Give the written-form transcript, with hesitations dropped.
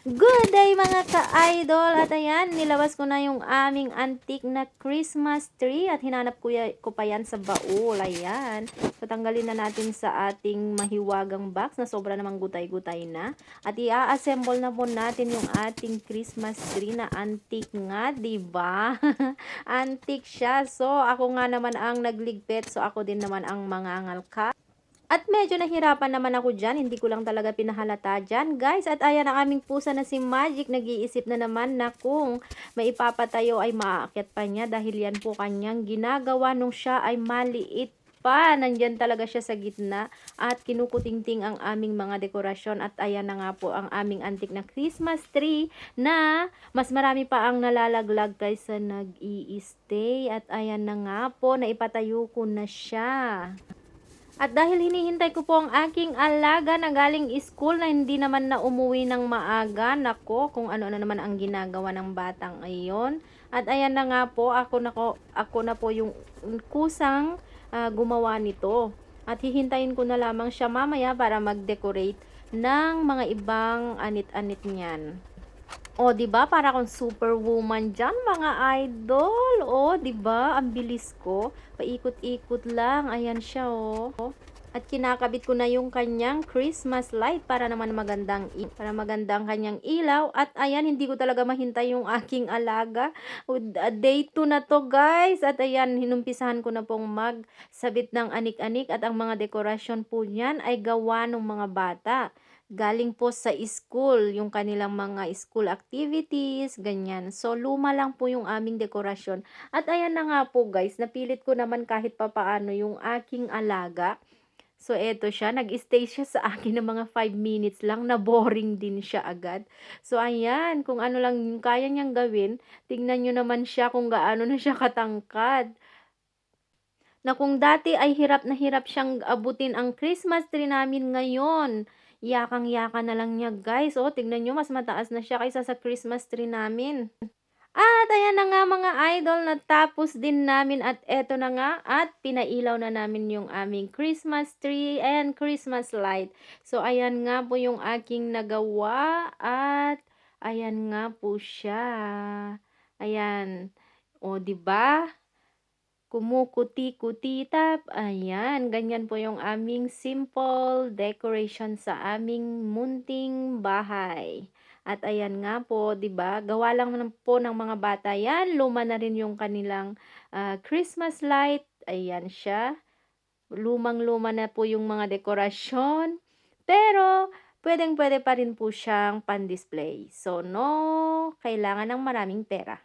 Good day mga ka-idol! At ayan, nilabas ko na yung aming antique na Christmas tree at hinanap ko pa yan sa baul. Ayan. So, tanggalin na natin sa ating mahiwagang box na sobra namang gutay-gutay na. At i-assemble na po natin yung ating Christmas tree na antique nga, diba? Antique siya. So, ako nga naman ang nagligpit. So, ako din naman ang mangangalka. At medyo nahirapan naman ako dyan, hindi ko lang talaga pinahalata dyan, guys. At ayan ang aming pusa na si Magic, nag-iisip na naman na kung may ipapatayo ay maaakyat pa niya dahil yan po kanyang ginagawa nung siya ay maliit pa. Nandyan talaga siya sa gitna at kinukutingting ang aming mga dekorasyon. At ayan na nga po ang aming antik na Christmas tree na mas marami pa ang nalalaglag kaysa nag-i-stay. At ayan na nga po, naipatayo ko na siya. At dahil hinihintay ko po ang aking alaga na galing school na hindi naman na umuwi ng maaga, nako, kung ano na naman ang ginagawa ng batang ayon. At ayan na nga po, ako na po yung kusang gumawa nito. At hihintayin ko na lamang siya mamaya para mag-decorate ng mga ibang anit-anit niyan. O, 'di ba? Para akong superwoman diyan, mga idol. O, 'di ba? Ang bilis ko. Paikot-ikot lang. Ayan siya, oh. At kinakabit ko na yung kanyang Christmas light para magandang kanyang ilaw. At ayan, hindi ko talaga mahintay yung aking alaga. Day 2 na to, guys. At ayan, hinumpisahan ko na pong magsabit ng anik-anik at ang mga dekorasyon po niyan ay gawa ng mga bata. Galing po sa school, yung kanilang mga school activities, ganyan. So, luma lang po yung aming dekorasyon. At ayan na nga po guys, napilit ko naman kahit papaano yung aking alaga. So, eto siya, nag-stay siya sa akin ng mga 5 minutes lang, na boring din siya agad. So, ayan, kung ano lang yung kaya niyang gawin, tingnan nyo naman siya kung gaano na siya katangkad. Na kung dati ay hirap na hirap siyang abutin ang Christmas tree namin ngayon. Yakang-yaka na lang niya, guys. Oh, tignan niyo, mas mataas na siya kaysa sa Christmas tree namin. At ayan na nga mga idol, natapos din namin at eto na nga at pinailaw na namin yung aming Christmas tree and Christmas light. So ayan nga po yung aking nagawa at ayan nga po siya. Ayan. O, 'di ba? Kumukuti-kutitap, ayan, ganyan po yung aming simple decoration sa aming munting bahay. At ayan nga po, 'di ba? Gawa lang po ng mga bata 'yan. Luma na rin yung kanilang Christmas light. Ayan siya. Lumang-luma na po yung mga dekorasyon. Pero pwedeng-pwede pa rin po siyang pan-display. So no, kailangan ng maraming pera.